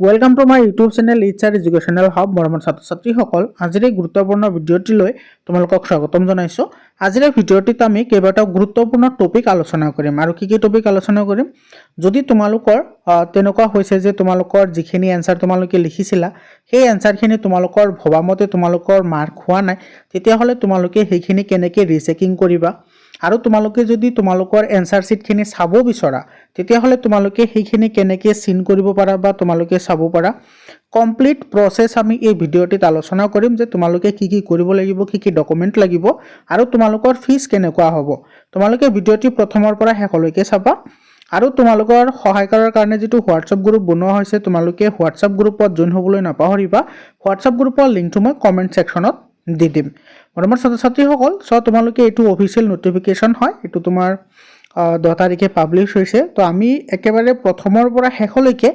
Welcome to my YouTube channel it's our educational hub মৰমৰ ছাত্ৰ ছাত্ৰীসকল আজিৰ এই গুৰুত্বপূৰ্ণ ভিডিঅ'টিলৈ তোমালোকক স্বাগতম জনাইছোঁ। আজিৰ এই ভিডিঅ'টিত আমি কেইবাটাও গুৰুত্বপূৰ্ণ টপিক আলোচনা কৰিম আৰু কি টপিক আলোচনা কৰিম যদি তোমালোকৰ তেনেকুৱা হৈছে যে তোমালোকৰ যিখিনি এনসাৰ তোমালোকে লিখিছিলা সেই এনসাৰখিনি তোমালোকৰ ভবামতে তোমালোকৰ মাৰ্ক হোৱা নাই তেতিয়াহ'লে তোমালোকে সেইখিনি কেনেকৈ ৰিচেকিং কৰিবা আৰু তোমালোকে যদি তোমালোকৰ এনসাৰ শিটখিনি চাব বিচৰা তেতিয়াহ'লে তোমালোকে সেইখিনি কেনেকৈ চিন কৰিব পাৰা বা তোমালোকে চাব পাৰা কমপ্লিট প্ৰসেছ আমি এই ভিডিঅ'টিত আলোচনা কৰিম যে তোমালোকে কি কৰিব লাগিব কি ডকুমেণ্ট লাগিব আৰু তোমালোকৰ ফিজ কেনেকুৱা হ'ব। তোমালোকে ভিডিঅ'টি প্ৰথমৰ পৰা শেষলৈকে চাবা আৰু তোমালোকৰ সহায় কৰাৰ কাৰণে যেটো হোৱাটছআপ গ্ৰুপ বনোৱা হৈছে তোমালোকে হোৱাটছআপ গ্ৰুপত জয়েন হ'বলৈ নাপাহৰিবা। হোৱাটছআপ গ্ৰুপৰ লিংকটো মই কমেন্ট সেকশনত দি দিম। মৰমৰ ছাত্ৰ ছাত্ৰীসকল তোমালোকে এইটো অফিচিয়েল নটিফিকেশ্যন হয়, এইটো তোমাৰ 10 তাৰিখে পাব্লিছ হৈছে। তো আমি একেবাৰে প্ৰথমৰ পৰা শেষলৈকে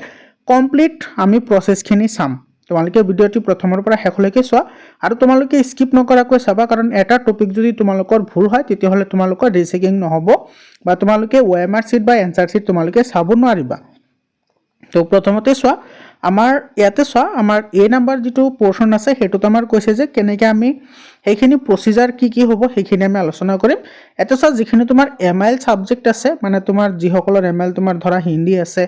কমপ্লিট আমি প্ৰসেছখিনি চাম। তোমালোকে ভিডিঅ'টি প্ৰথমৰ পৰা শেষলৈকে চোৱা আৰু তোমালোকে স্কিপ নকৰাকৈ চাবা কাৰণ এটা টপিক যদি তোমালোকৰ ভুল হয় তেতিয়াহ'লে তোমালোকৰ ৰিচেকিং নহ'ব বা তোমালোকে OMR শিট বা এনসাৰ শিট তোমালোকে চাব নোৱাৰিবা। তো প্ৰথমতে চোৱা আমাৰ ইয়াতে চোৱা আমাৰ এ নাম্বাৰ যেটো পোৰ্শন আছে হেতুত আমাৰ কৈছে যে কেনেকৈ আমি সেইখিনি প্ৰসিজাৰ কি হ'ব সেইখিনি আমি আলোচনা কৰিম। এটা চোৱা যিখিনি তোমাৰ MIL সাবজেক্ট আছে মানে তোমাৰ যিসকলৰ MIL তোমাৰ ধৰা হিন্দী আছে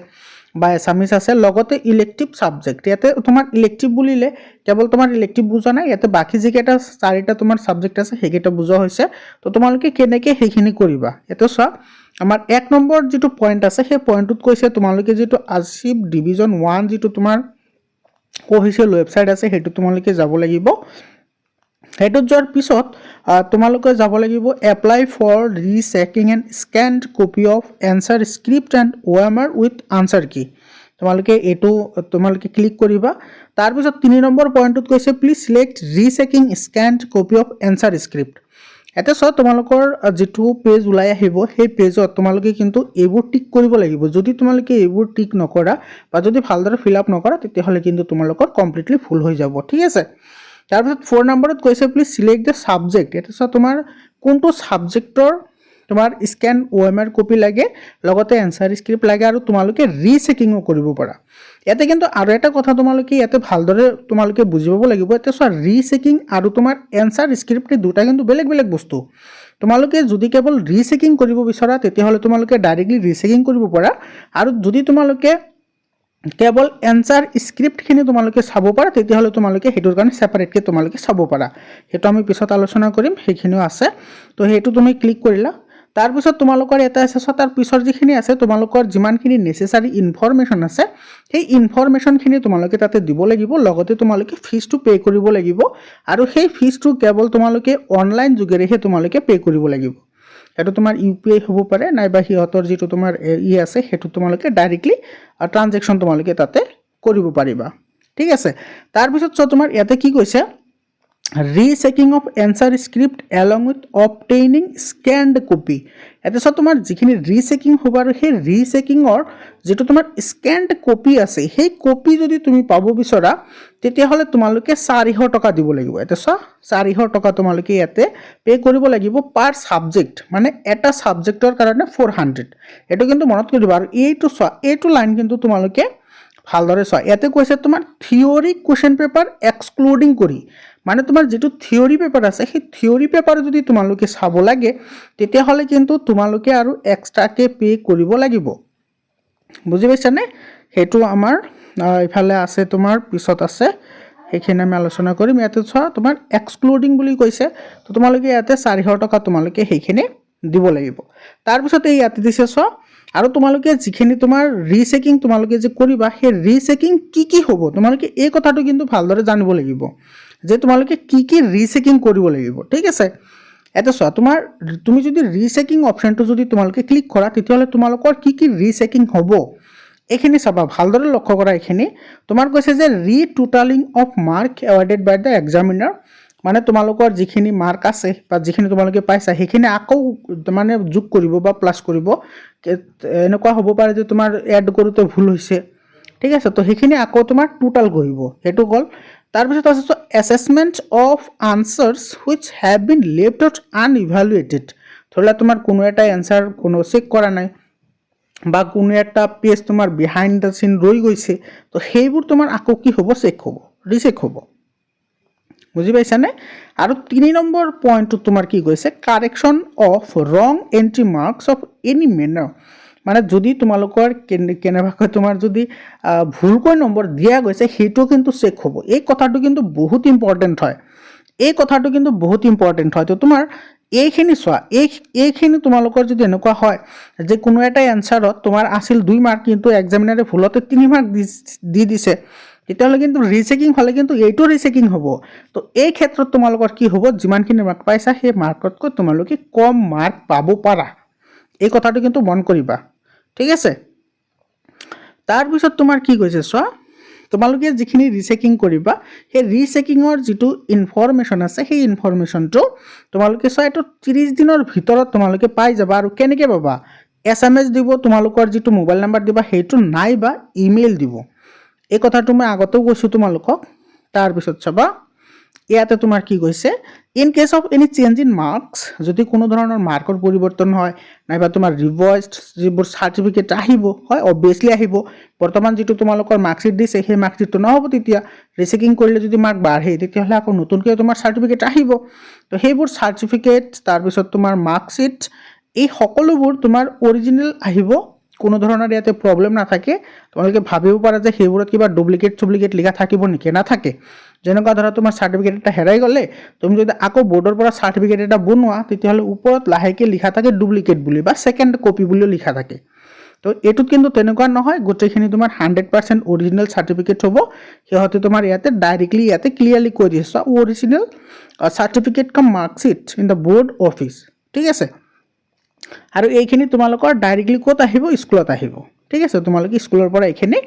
বা এছামিজ আছে লগতে ইলেক্টিভ সাবজেক্ট ইয়াতে তোমাৰ ইলেক্টিভ বুলিলে কেৱল তোমাৰ ইলেক্টিভ বুজা নাই ইয়াতে বাকি যিকেইটা চাৰিটা তোমাৰ সাবজেক্ট আছে সেইকেইটা বুজা হৈছে। তো তোমালোকে কেনেকৈ সেইখিনি কৰিবা এটো চোৱা আমাৰ 1 নম্বৰ যেটো পইণ্ট আছে সেই পইণ্টত কৈছে তোমালোকে যেটো আছিফ ডিভিজন 1 যেটো তোমাৰ অফিচিয়েল ৱেবসাইট আছে হেতু তোমালোকে যাব লাগিব। হেতুত যোৱাৰ পিছত তোমালোকে যাব লাগিব apply for rechecking and scanned copy of answer script and OMR with answer key তোমালোকে এটো তোমালোকে ক্লিক কৰিবা। তাৰ পিছত 3 নম্বৰ পইণ্টত কৈছে please select rechecking scanned copy of answer script. এটা চোৱা তোমালোকৰ যেটো পেজ ওলাই আহিব সেই পেজত তোমালোকে কিন্তু এইবোৰ টিক কৰিব লাগিব। যদি তোমালোকে এইবোৰ টিক নকৰা বা যদি ভালদৰে ফিল আপ নকৰা তেতিয়াহ'লে কিন্তু তোমালোকৰ কমপ্লিটলি ভুল হৈ যাব, ঠিক আছে। তাৰ পিছত 4 নম্বৰত কৈছে প্লিজ সিলেক্ট দ্য সাবজেক্ট। এটা চোৱা তোমাৰ কোনটো সাবজেক্টৰ তোমাৰ স্ক্যান OMR কপি লাগে লগতে এনসাৰ স্ক্ৰিপ্ট লাগে আৰু তোমালোকে ৰিচেকিংও কৰিব পাৰা। ইয়াতে কিন্তু আৰু এটা কথা তোমালোকে ইয়াতে ভালদৰে তোমালোকে বুজিব লাগিব। এটা চোৱা ৰিচেকিং আৰু তোমাৰ এনসাৰ স্ক্ৰিপ্ট দুটা কিন্তু বেলেগ বেলেগ বস্তু। তোমালোকে যদি কেৱল ৰিচেকিং কৰিব বিচৰা তেতিয়াহ'লে তোমালোকে ডাইৰেক্টলি ৰিচেকিং কৰিব পাৰা আৰু যদি তোমালোকে কেৱল এনসাৰ স্ক্ৰিপ্টখিনি তোমালোকে চাব পাৰা তেতিয়াহ'লে তোমালোকে হেতুৰ কাৰণে সেপাৰেটলি তোমালোকে চাব পাৰা। হেতু আমি পিছত আলোচনা কৰিম, সেইখিনিও আছে। তো হেতু তুমি ক্লিক কৰিলা। তাৰ পিছত তোমালোকৰ এটা আছে তাৰ পিছৰ যিখিনি আছে তোমালোকৰ যিমানখিনি নেসেসাৰী ইনফৰমেশন আছে সেই ইনফৰমেশনখিনি তোমালোকে তাতে দিব লাগিব লগতে তোমালোকে ফিজটো পে কৰিব লাগিব আৰু সেই ফিজটো কেৱল তোমালোকে অনলাইন যোগেৰেহে তোমালোকে পে কৰিব লাগিব। এটা তোমাৰ UPI হ'ব পাৰে নাইবা হিহঁতৰ যেটো তোমাৰ আছে হেতু তোমালোকে ডাইৰেক্টলি ট্ৰানজেকশন তোমালোকে তাতে কৰিব পাৰিবা, ঠিক আছে। তাৰ পিছত তোমাৰ ইয়াতে কি কৈছে rechecking of answer script along with obtaining scanned copy. এটা চোৱা তোমাৰ যিখিনি ৰিচেকিং হ'ব আৰু সেই ৰিচেকিঙৰ যেটো তোমাৰ স্ক্যান্ড কপি আছে সেই কপি যদি তুমি পাব বিচৰা তেতিয়াহ'লে তোমালোকে 400 টকা দিব লাগিব। এটা চোৱা 400 টকা তোমালোকে ইয়াতে পে কৰিব লাগিব পাৰ সাবজেক্ট মানে এটা সাবজেক্টৰ কাৰণে 400। এটো কিন্তু মনত কৰিবা আৰু এইটো চোৱা এইটো লাইন কিন্তু তোমালোকে ভালদৰে চোৱা। ইয়াতে কৈছে তোমাৰ থিওৰি কোৱেশ্চন পেপাৰ এক্সক্লুডিং কৰি মানে তোমাৰ যেটো থিওৰি পেপাৰ আছে সেই থিওৰি পেপাৰ যদি তোমালোকে চাব লাগে তেতিয়াহ'লে কিন্তু তোমালোকে আৰু এক্সট্ৰাকে পে কৰিব লাগিব, বুজি পাইছানে। হেতু আমাৰ ইফালে আছে তোমাৰ পিছত আছে সেইখিনি আমি আলোচনা কৰিম। ইয়াতে চোৱা তোমাৰ এক্সক্লুডিং বুলি কৈছে তো তোমালোকে ইয়াতে 400 টকা তোমালোকে সেইখিনি দিব লাগিব। তাৰ পিছত এই ইয়াতে দিছে চোৱা আৰু তোমালোকে যিখিনি তোমাৰ ৰিচেকিং তোমালোকে যে কৰিবা সেই ৰিচেকিং কি হ'ব তোমালোকে এই কথাটো কিন্তু ভালদৰে জানিব লাগিব যে তোমালোকে কি ৰিচেকিং কৰিব লাগিব, ঠিক আছে। এটা চোৱা তুমি যদি ৰিচেকিং অপশনটো যদি তোমালোকে ক্লিক কৰা তেতিয়াহ'লে তোমালোকৰ কি ৰিচেকিং হ'ব এইখিনি চাবা ভালদৰে লক্ষ্য কৰা। এইখিনি তোমাৰ কৈছে যে retotalling of mark awarded by the examiner মানে তোমালোকৰ যিখিনি মাৰ্ক আছে বা যিখিনি তোমালোকে পাইছা সেইখিনি আকৌ মানে যোগ কৰিব বা প্লাস কৰিব। এনেকুৱা হ'ব পাৰে যে তোমাৰ এড কৰোতে ভুল হৈছে, ঠিক আছে। তো সেইখিনি আকৌ তোমাৰ টোটাল কৰিব হেতু গল। তাৰ পিছত আছে assessment of answers which have been left out unevaluated. ধৰিলা তোমাৰ কোনো এটা এনসাৰ কোনো চেক কৰা নাই বা কোনো একটা পেজ তোমাৰ বিহাইণ্ড দ্য চিন ৰৈ গৈছে, তো সেইবোৰ তোমাৰ আকৌ কি হ'ব, চেক হ'ব, ৰিচেক হ'ব। বুজি পাইছানে? আৰু 3 নম্বৰ পইণ্টটো তোমাৰ কি কৈছে, কাৰেকশ্যন অফ ৰং entry marks of any manner. মানে যদি তোমালোকৰ কেনেবাকৈ তোমাৰ যদি ভুলকৈ নম্বৰ দিয়া গৈছে সেইটো কিন্তু চেক হ'ব। এই কথাটো কিন্তু বহুত ইম্পৰ্টেণ্ট হয়, এই কথাটো কিন্তু বহুত ইম্পৰ্টেণ্ট হয়। তো তোমাৰ এইখিনি চোৱা, এইখিনি তোমালোকৰ যদি এনেকুৱা হয় যে কোনো এটা এনচাৰত তোমাৰ আছিল 2 মাৰ্ক কিন্তু এক্সামিনাৰে ভুলতে 3 মাৰ্ক দি দিছে, তেতিয়াহ'লে কিন্তু ৰিচেকিং হ'লে কিন্তু এইটো ৰিচেকিং হ'ব। তো এই ক্ষেত্ৰত তোমালোকৰ কি হ'ব, যিমানখিনি মাৰ্ক পাইছা সেই মাৰ্কতকৈ তোমালোকে কম মাৰ্ক পাব পাৰা। এই কথাটো কিন্তু মন কৰিবা, ঠিক আছে? তাৰপিছত তোমাৰ কি কৈছে চোৱা, তোমালোকে যিখিনি ৰিচেকিং কৰিবা সেই ৰিচেকিঙৰ যিটো ইনফৰমেশ্যন আছে সেই ইনফৰমেশ্যনটো তোমালোকে চোৱা এইটো 30 দিনৰ ভিতৰত তোমালোকে পাই যাবা। আৰু কেনেকৈ পাবা, SMS দিব, তোমালোকৰ যিটো মোবাইল নাম্বাৰ দিবা সেইটো নাইবা ইমেইল দিব। এই কথাটো মই আগতেও কৈছোঁ তোমালোকক। তাৰপিছত চাবা ইয়াতে তোমাৰ কি কৈছে, in case of any change in marks, যদি কোনো ধৰণৰ মাৰ্কৰ পৰিৱৰ্তন হয় নাইবা তোমাৰ ৰিভাইজড যিবোৰ চাৰ্টিফিকেট আহিব, হয় অবভিয়াছলি আহিব। বৰ্তমান যিটো তোমালোকৰ মাৰ্কশ্বিট দিছে সেই মাৰ্কশ্বিটটো নহ'ব, তেতিয়া ৰিচেকিং কৰিলে যদি মাৰ্ক বাঢ়ে তেতিয়াহ'লে আকৌ নতুনকৈ তোমাৰ চাৰ্টিফিকেট আহিব। তো সেইবোৰ চাৰ্টিফিকেট তাৰপিছত তোমাৰ মাৰ্কশ্বিট এই সকলোবোৰ তোমাৰ অৰিজিনেল আহিব, কোনো ধৰণৰ ইয়াতে প্ৰব্লেম নাথাকে। তোমালোকে ভাবিব পাৰা যে সেইবোৰত কিবা ডুপ্লিকেট লিখা থাকিব নেকি, নাথাকে। যেনেকুৱা ধৰা তোমাৰ চাৰ্টিফিকেট এটা হেৰাই গ'লে তুমি যদি আকৌ বৰ্ডৰ পৰা চাৰ্টিফিকেট এটা বনোৱা তেতিয়াহ'লে ওপৰত লাহেকৈ লিখা থাকে ডুপ্লিকেট বুলি বা ছেকেণ্ড কপি বুলিও লিখা থাকে। তো এইটোত কিন্তু তেনেকুৱা নহয়, গোটেইখিনি তোমাৰ 100% অৰিজিনেল চাৰ্টিফিকেট হ'ব। সিহঁতে তোমাৰ ইয়াতে ডাইৰেক্টলি ইয়াতে ক্লিয়াৰলি কৈ দিছে, অৰিজিনেল চাৰ্টিফিকেট কাম marksheet in the board office, ঠিক আছে? আৰু এইখিনি তোমালোকৰ ডাইৰেক্টলি ক'ত আহিব, স্কুলত আহিব, ঠিক আছে? তোমালোকে স্কুলৰ পৰা এইখিনি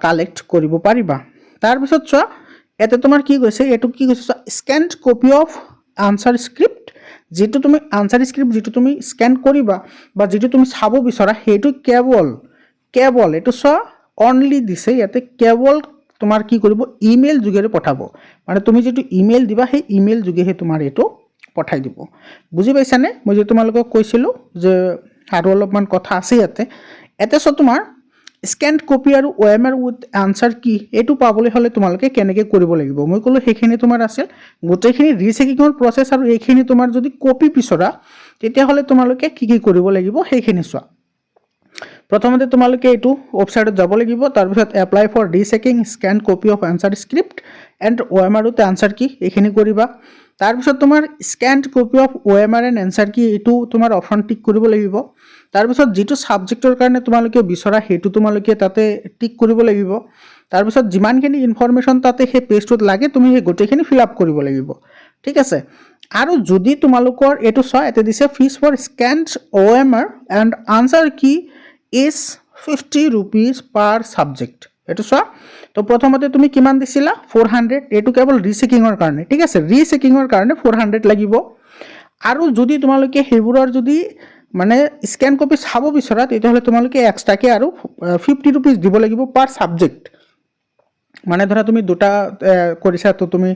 কালেক্ট কৰিব পাৰিবা। তাৰপিছত চোৱা ইয়াতে তোমাৰ কি কৈছে, এইটো কি কৈছে চোৱা, scanned copy of answer script. যিটো তুমি আনচাৰ স্ক্ৰিপ্ট যিটো তুমি স্কেন কৰিবা বা যিটো তুমি চাব বিচৰা সেইটো কেৱল এইটো চোৱা অনলি দিছে ইয়াতে, কেৱল তোমাৰ কি কৰিব, ইমেইল যোগেৰে পঠাব। মানে তুমি যিটো ইমেইল দিবা সেই ইমেইল যোগেহে তোমাৰ এইটো পঠাই দিব। বুজি পাইছানে? মই যে তোমালোকক কৈছিলোঁ যে আৰু অলপমান কথা আছে ইয়াতে। চোৱা তোমাৰ স্কেন্ড কপি আৰু OMR উইথ আনচাৰ কি এইটো পাবলৈ হ'লে তোমালোকে কেনেকৈ কৰিব লাগিব, মই ক'লোঁ সেইখিনি তোমাৰ আছিল গোটেইখিনি ৰিচেকিঙৰ প্ৰচেছ। আৰু এইখিনি তোমাৰ যদি কপি বিচৰা তেতিয়াহ'লে তোমালোকে কি কৰিব লাগিব সেইখিনি চোৱা। প্ৰথমতে তোমালোকে এইটো ৱেবছাইটত যাব লাগিব, তাৰপিছত apply for rechecking scan copy of answer script and OMR with answer key এইখিনি কৰিবা। তাৰপিছত তোমাৰ scanned copy of OMR and answer key এইটো তোমাৰ অপশ্যন টিক কৰিব লাগিব। তাৰপিছত যিটো ছাবজেক্টৰ কাৰণে তোমালোকে বিচৰা সেইটো তোমালোকে তাতে টিক কৰিব লাগিব। তাৰপিছত যিমানখিনি ইনফৰমেশ্যন তাতে সেই পেজটোত লাগে তুমি সেই গোটেইখিনি ফিল আপ কৰিব লাগিব, ঠিক আছে? আৰু যদি তোমালোকৰ এইটো চোৱা ইয়াতে দিছে fees for scanned OMR and answer key is 50 rupees per subject. এইটো চোৱা, তো প্ৰথমতে তুমি কিমান দিছিলা 400, এইটো কেৱল ৰিচেকিঙৰ কাৰণে, ঠিক আছে? ৰিচেকিঙৰ কাৰণে 400 লাগিব। আৰু যদি তোমালোকে সেইবোৰৰ যদি মানে স্কেন কপি চাব বিচৰা তেতিয়াহ'লে তোমালোকে এক্সট্ৰাকৈ আৰু 50 rupees দিব লাগিব পাৰ ছাবজেক্ট। মানে ধৰা তুমি দুটা কৰিছা তো তুমি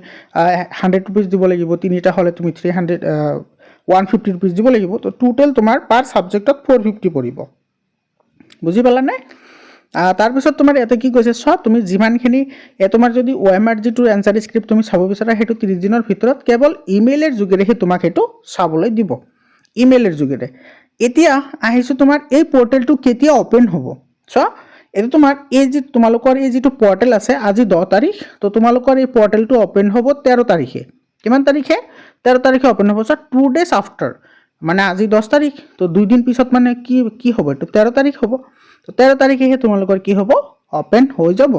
100 rupees দিব লাগিব, তিনিটা হ'লে তুমি 150 rupees দিব লাগিব। তো টোটেল তোমাৰ পাৰ ছাবজেক্টত 450 পৰিব। বুজি পালানে? তাৰপিছত তোমাৰ ইয়াতে কি কৈছে চোৱা, তুমি যিমানখিনি তোমাৰ যদি OMR যিটো এনচাৰ স্ক্ৰিপ্ট তুমি চাব বিচৰা সেইটো 30 দিনৰ ভিতৰত কেৱল ইমেইলৰ যোগেৰেহে তোমাক সেইটো চাবলৈ দিব, ইমেইলৰ যোগেৰে। এতিয়া আহিছোঁ তোমাৰ এই পৰ্টেলটো কেতিয়া অ'পেন হ'ব। চোৱা এইটো তোমাৰ এই যি তোমালোকৰ এই যিটো পৰ্টেল আছে আজি 10 তাৰিখ, তো তোমালোকৰ এই পৰ্টেলটো অ'পেন হ'ব 13 তাৰিখে। কিমান তাৰিখে? 13 তাৰিখে অ'পেন হ'ব। চোৱা 2 days আফটাৰ, মানে আজি 10 তাৰিখ, তো 2 দিন পিছত মানে কি হ'ব, এইটো 13 তাৰিখ হ'ব। তো 13 তাৰিখেহে তোমালোকৰ কি হ'ব, অ'পেন হৈ যাব।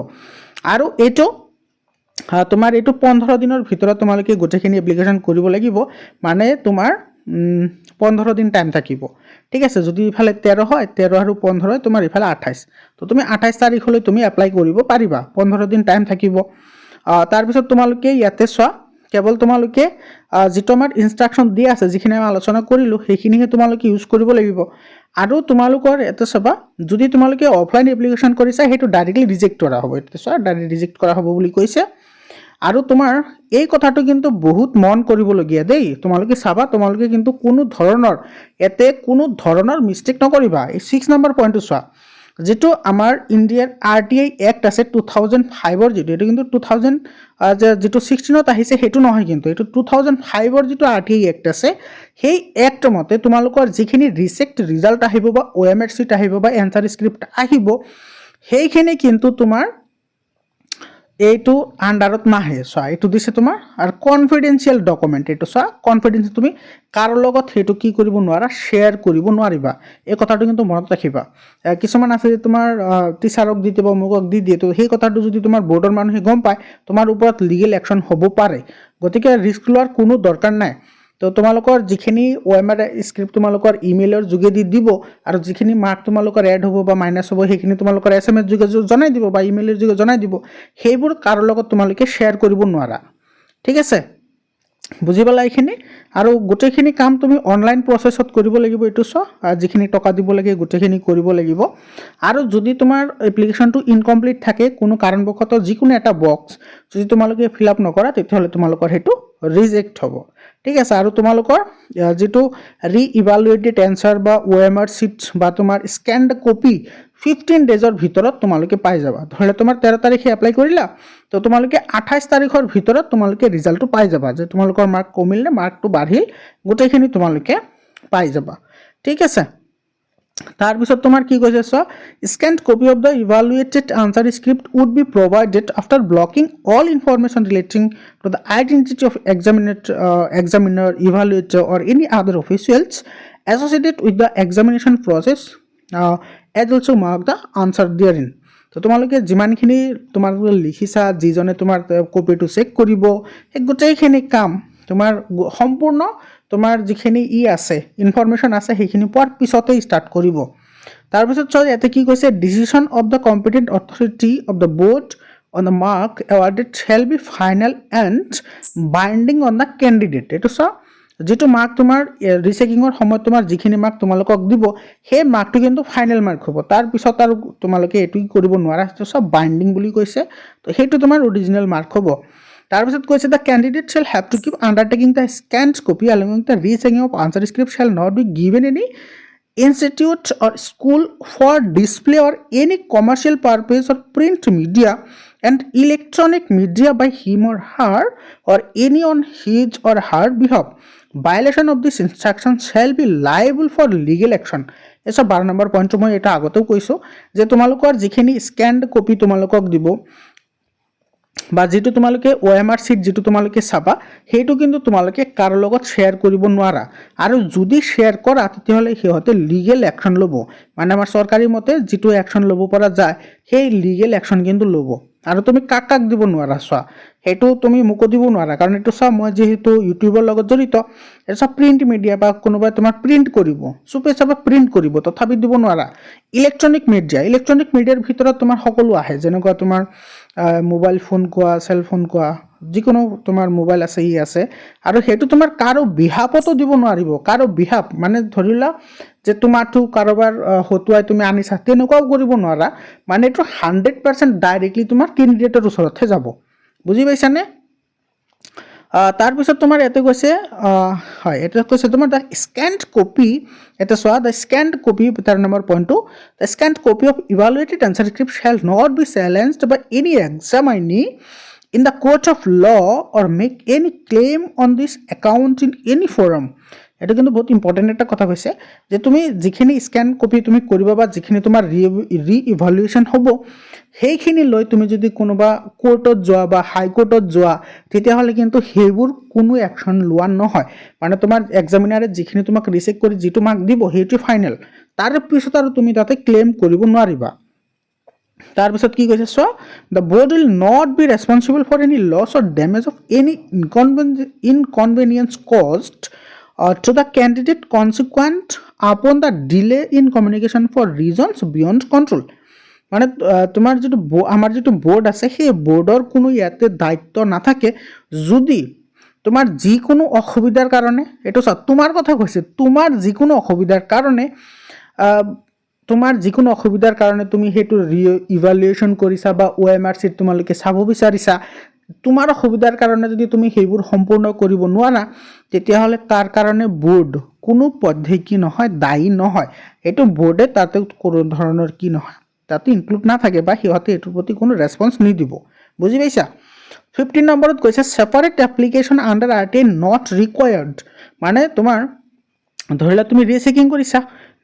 আৰু এইটো তোমাৰ এইটো 15 দিনৰ ভিতৰত তোমালোকে গোটেইখিনি এপ্লিকেশ্যন কৰিব লাগিব। মানে তোমাৰ 15 দিন টাইম থাকিব, ঠিক আছে? যদি ইফালে 13 হয়, 13 আৰু 15 হয় তোমাৰ ইফালে 28, তো তুমি 28 তাৰিখলৈ তুমি এপ্লাই কৰিব পাৰিবা, 15 দিন টাইম থাকিব। তাৰপিছত তোমালোকে ইয়াতে চোৱা কেৱল তোমালোকে যিটো আমাৰ ইনষ্ট্ৰাকশ্যন দিয়া আছে, যিখিনি আমি আলোচনা কৰিলোঁ সেইখিনিহে তোমালোকে ইউজ কৰিব লাগিব। আৰু তোমালোকৰ ইয়াতে চাবা যদি তোমালোকে অফলাইন এপ্লিকেশ্যন কৰিছা সেইটো ডাইৰেক্টলি ৰিজেক্ট কৰা হ'ব। এতিয়া চোৱা ডাইৰেক্ট ৰিজেক্ট কৰা হ'ব বুলি কৈছে। আৰু তোমাৰ এই কথাটো কিন্তু বহুত মন কৰিবলগীয়া দেই, তোমালোকে চাবা, তোমালোকে কিন্তু কোনো ধৰণৰ মিষ্টেক নকৰিবা। এই 6 নম্বৰ পইণ্টটো চোৱা, যিটো আমাৰ ইণ্ডিয়াৰ RTI এক্ট আছে 2005-ৰ, এইটো কিন্তু 2000 যিটো 16-ত আহিছে সেইটো নহয়, কিন্তু এইটো 2005-ৰ যিটো RTI এক্ট আছে, সেই এক্ট মতে তোমালোকৰ যিখিনি ৰিজেক্ট ৰিজাল্ট আহিব বা OMR চিট আহিব বা এনচাৰ স্ক্ৰিপ্ট আহিব, সেইখিনি কিন্তু তোমাৰ এইটো আণ্ডাৰত নাহে। চোৱা, এইটো দিছে তোমাৰ আৰু কনফিডেন্সিয়েল ডকুমেণ্ট, এইটো চোৱা কনফিডেন্স, তুমি কাৰো লগত সেইটো কি কৰিব নোৱাৰা, শ্বেয়াৰ কৰিব নোৱাৰিবা। এই কথাটো কিন্তু মনত ৰাখিবা। কিছুমান আছে যে তোমাৰ টিচাৰক দি দিব, মুখক দি দিয়ে, তো সেই কথাটো যদি তোমাৰ বৰ্ডৰ মানুহে গম পায়, তোমাৰ ওপৰত লিগেল একশ্যন হ'ব পাৰে। গতিকে ৰিস্ক লোৱাৰ কোনো দৰকাৰ নাই। তো তোমালোকৰ যিখিনি OMR স্ক্ৰিপ্ট তোমালোকৰ ইমেইলৰ যোগেদি দিব, আৰু যিখিনি মাৰ্ক তোমালোকৰ এড হ'ব বা মাইনাছ হ'ব, সেইখিনি তোমালোকৰ SMS যোগে জনাই দিব বা ইমেইলৰ যোগে জনাই দিব। সেইবোৰ কাৰো লগত তোমালোকে শ্বেয়াৰ কৰিব নোৱাৰা, ঠিক আছে? বুজি পালা এইখিনি? আৰু গোটেইখিনি কাম তুমি অনলাইন প্ৰচেছত কৰিব লাগিব। এইটো চোৱা, যিখিনি টকা দিব লাগে গোটেইখিনি কৰিব লাগিব। আৰু যদি তোমাৰ এপ্লিকেশ্যনটো ইনকমপ্লিট থাকে, কোনো কাৰণবশতঃ যিকোনো এটা বক্স যদি তোমালোকে ফিল আপ নকৰা, তেতিয়াহ'লে তোমালোকৰ সেইটো ৰিজেক্ট হ'ব, ঠিক আছে? আৰু তোমালোকৰ যিটো ৰি-ইভালুৱেটেড এনচাৰ বা OMR চিট বা তোমাৰ স্কেন্ড কপি 15 ডেজৰ ভিতৰত তোমালোকে পাই যাবা। ধৰি লোৱা তোমাৰ 13 তাৰিখে এপ্লাই কৰিলা, তো তোমালোকে 28 তাৰিখৰ ভিতৰত তোমালোকে ৰিজাল্টটো পাই যাবা, যে তোমালোকৰ মাৰ্ক কমিল নে মাৰ্কটো বাঢ়িল, গোটেইখিনি তোমালোকে পাই যাবা, ঠিক আছে? তাৰপিছত তোমাৰ কি কৈছে চোৱা, scanned copy of the evaluated answer script would be provided after blocking all information relating to the identity of examiner, evaluator or any other officials associated with the examination process, as also mark the answer therein. তো তোমালোকে যিমানখিনি তোমালোকে লিখিছা, যিজনে তোমাৰ কপিটো check কৰিব, সেই গোটেইখিনি কাম তোমাৰ সম্পূৰ্ণ তোমাৰ যিখিনি আছে ইনফৰমেশ্যন আছে, সেইখিনি পোৱাৰ পিছতেই ষ্টাৰ্ট কৰিব। তাৰপিছত চোৱা, ইয়াতে কি কৈছে, decision of the competent authority of the board on the mark awarded shall be final and binding on the candidate. এইটো চোৱা, যিটো মাৰ্ক তোমাৰ ৰিচেকিঙৰ সময়ত তোমাৰ যিখিনি মাৰ্ক তোমালোকক দিব, সেই মাৰ্কটো কিন্তু ফাইনেল মাৰ্ক হ'ব। তাৰপিছত আৰু তোমালোকে এইটো কৰিব নোৱাৰা, সেইটো চব বাইণ্ডিং বুলি কৈছে, তো সেইটো তোমাৰ অৰিজিনেল মাৰ্ক হ'ব। তাৰপিছত কৈছে, the candidate shall have to keep undertaking the scanned copy along with the rechecking of answer script shall not be given any institute or school for display or any commercial purpose or print media and electronic media by him or her or any on his or her behalf. Violation of this instruction shall be liable for legal action. এসব 12 number পইণ্টটো মই এটা আগতেও কৈছোঁ, যে তোমালোকৰ যিখিনি স্কেন্ড copy তোমালোকক দিব বা যিটো তোমালোকে OMR চিট যিটো তোমালোকে চাবা, সেইটো কিন্তু তোমালোকে কাৰো লগত শ্বেয়াৰ কৰিব নোৱাৰা। আৰু যদি শ্বেয়াৰ কৰা, তেতিয়াহ'লে সিহঁতে লিগেল একশ্যন ল'ব। মানে আমাৰ চৰকাৰী মতে যিটো একশ্যন ল'ব পৰা যায়, সেই লিগেল একশ্যন কিন্তু ল'ব। আৰু তুমি কাক কাক দিব নোৱাৰা, চোৱা, সেইটো তুমি মোকো দিব নোৱাৰা, কাৰণ এইটো চোৱা, মই যিহেতু ইউটিউবৰ লগত জড়িত, এইটো চব প্ৰিণ্ট মিডিয়া বা কোনোবাই তোমাৰ প্ৰিণ্ট কৰিব, চুপে চাপে প্ৰিণ্ট কৰিব, তথাপি দিব নোৱাৰা। ইলেক্ট্ৰনিক মিডিয়াৰ ভিতৰত তোমাৰ সকলো আহে, যেনেকুৱা তোমাৰ মোবাইল ফোন কোৱা, চেলফোন কোৱা, যিকোনো তোমাৰ মোবাইল আছে, আছে, আৰু সেইটো তোমাৰ কাৰো বিহাপতো দিব নোৱাৰিব। কাৰো বিহাপ মানে ধৰি লোৱা যে তোমাৰটো কাৰোবাৰ হতুৱাই তুমি আনিছা, তেনেকুৱাও কৰিব নোৱাৰা। মানে এইটো 100% ডাইৰেক্টলি তোমাৰ কেণ্ডিডেটৰ ওচৰতহে যাব। বুজি পাইছানে? তাৰপিছত তোমাৰ ইয়াতে কৈছে, হয়, এটা কৈছে তোমাৰ দ্য স্কেন্ড কপি, এটা চোৱা, দ্য স্কেন্ড কপি 13 নম্বৰ পইণ্টটো, the scanned copy of evaluated answer script shall not be challenged by any examinee in the court of law or make any claim on this account in any forum. এটা কিন্তু বহুত important এটা কথা কৈছে, যে তুমি যিখিনি স্কেন কপি তুমি কৰিবা বা যিখিনি তোমাৰ ৰি-ইভালুৱেশ্যন হ'ব, সেইখিনি লৈ তুমি যদি কোনোবা কোৰ্টত যোৱা বা হাইকোৰ্টত যোৱা, তেতিয়াহ'লে কিন্তু সেইবোৰ কোনো একশ্যন লোৱা নহয়। মানে তোমাৰ এক্সামিনাৰে যিখিনি তোমাক ৰিচেক কৰি যিটো মাৰ্ক দিব, সেইটো ফাইনেল। তাৰে পিছত আৰু তুমি তাতে ক্লেইম কৰিব নোৱাৰিবা। তাৰপিছত কি কৈছে চোৱা, the board will not be responsible for any loss or damage of any inconvenience caused to the candidate consequent upon the delay in communication for reasons beyond control. মানে তোমাৰ যিটো আমাৰ যিটো বোৰ্ড আছে, সেই বোৰ্ডৰ কোনো ইয়াতে দায়িত্ব নাথাকে। যদি তোমাৰ যিকোনো অসুবিধাৰ কাৰণে, এইটো চোৱা, তোমাৰ কথা কৈছে, তোমাৰ যিকোনো অসুবিধাৰ কাৰণে তুমি সেইটো ৰি-ইভালুৱেশ্যন কৰিছা বা OMR চিট তোমালোকে চাব বিচাৰিছা, তোমাৰ অসুবিধাৰ কাৰণে যদি তুমি সেইবোৰ সম্পূৰ্ণ কৰিব নোৱাৰা তেতিয়াহ'লে তাৰ কাৰণে বোৰ্ড কোনো পধ্যেই কি নহয় দায়ী নহয়। এইটো বোৰ্ডে তাতে কোনো ধৰণৰ কি নহয় তাতে ইনক্লুড নাথাকে বা সিহঁতে এইটোৰ প্ৰতি কোনো ৰেছপন্স নিদিব। বুজি পাইছা? 15 নম্বৰত কৈছে separate application under RTI not required. মানে তোমাৰ ধৰি লোৱা তুমি ৰিচেকিং কৰিছা,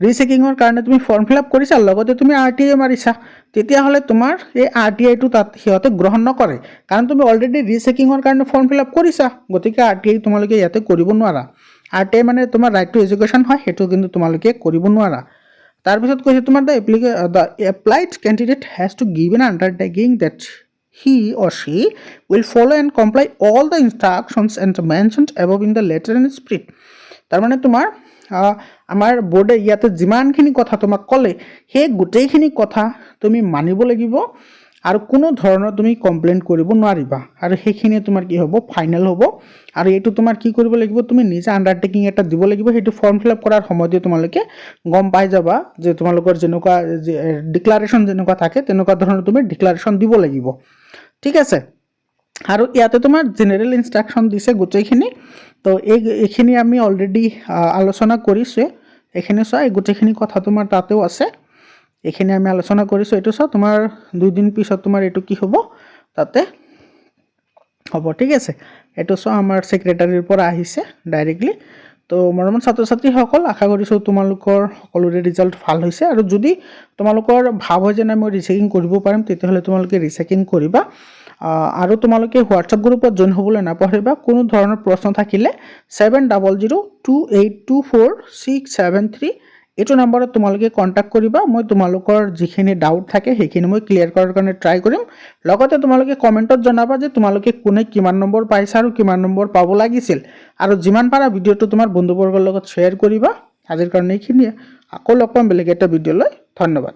ৰিচেকিঙৰ কাৰণে তুমি ফৰ্ম ফিল আপ কৰিছা, লগতে তুমি RTI মাৰিছা, তেতিয়াহ'লে তোমাৰ এই RTIটো তাত সিহঁতে গ্ৰহণ নকৰে, কাৰণ তুমি অলৰেডি ৰিচেকিঙৰ কাৰণে ফৰ্ম ফিল আপ কৰিছা। গতিকে RTI তোমালোকে ইয়াতে কৰিব নোৱাৰা। RTI মানে তোমাৰ ৰাইট টু এডুকেশ্যন হয়, সেইটো কিন্তু তোমালোকে কৰিব নোৱাৰা। তাৰপিছত কৈছে তোমাৰ the applied candidate has to give an undertaking that he or she will follow and comply all the instructions and mentioned above in the letter and spirit. তাৰমানে তোমাৰ আমাৰ বোৰ্ডে ইয়াতে যিমানখিনি কথা তোমাক ক'লে সেই গোটেইখিনি কথা তুমি মানিব লাগিব আৰু কোনো ধৰণৰ তুমি কমপ্লেইন কৰিব নোৱাৰিবা, আৰু সেইখিনি তোমাৰ কি হ'ব ফাইনেল হ'ব। আৰু এইটো তোমাৰ কি কৰিব লাগিব, তুমি নিজে আণ্ডাৰটেকিং এটা দিব লাগিব। সেইটো ফৰ্ম ফিল আপ কৰাৰ সময়তে তোমালোকে গম পাই যাবা যে তোমালোকৰ যেনেকুৱা ডিক্লাৰেশ্যন যেনেকুৱা থাকে তেনেকুৱা ধৰণৰ তুমি ডিক্লাৰেশ্যন দিব লাগিব। ঠিক আছে? আৰু ইয়াতে তোমাৰ জেনেৰেল ইনষ্ট্ৰাকশ্যন দিছে গোটেইখিনি। তো এইখিনি আমি অলৰেডি আলোচনা কৰিছোঁৱে। এইখিনি চোৱা, এই গোটেইখিনি কথা তোমাৰ তাতেও আছে, এইখিনি আমি আলোচনা কৰিছোঁ। এইটো চোৱা, তোমাৰ 2 দিন পিছত তোমাৰ এইটো কি হ'ব তাতে হ'ব। ঠিক আছে? এইটো চোৱা, আমাৰ ছেক্ৰেটাৰীৰ পৰা আহিছে ডাইৰেক্টলি। তো মৰমৰ ছাত্ৰ ছাত্ৰীসকল, আশা কৰিছোঁ তোমালোকৰ সকলোৰে ৰিজাল্ট ভাল হৈছে। আৰু যদি তোমালোকৰ ভাৱ হয় যে নাই মই ৰিচেকিং কৰিব পাৰিম, তেতিয়াহ'লে তোমালোকে ৰিচেকিং কৰিবা। আৰু তোমালোকে হোৱাটছআপ গ্ৰুপত জইন হ'বলৈ নাপাহৰিবা। কোনো ধৰণৰ প্ৰশ্ন থাকিলে 7002824673 এইটো নম্বৰত তোমালোকে কণ্টেক্ট কৰিবা। মই তোমালোকৰ যিখিনি ডাউট থাকে সেইখিনি মই ক্লিয়াৰ কৰাৰ কাৰণে ট্ৰাই কৰিম। লগতে তোমালোকে কমেণ্টত জনাবা যে তোমালোকে কোনে কিমান নম্বৰ পাইছা আৰু কিমান নম্বৰ পাব লাগিছিল। আৰু যিমান পাৰা ভিডিঅ'টো তোমাৰ বন্ধুবৰ্গৰ লগত শ্বেয়াৰ কৰিবা। আজিৰ কাৰণে এইখিনিয়ে। আকৌ লগ পাম বেলেগ এটা ভিডিঅ'লৈ। ধন্যবাদ।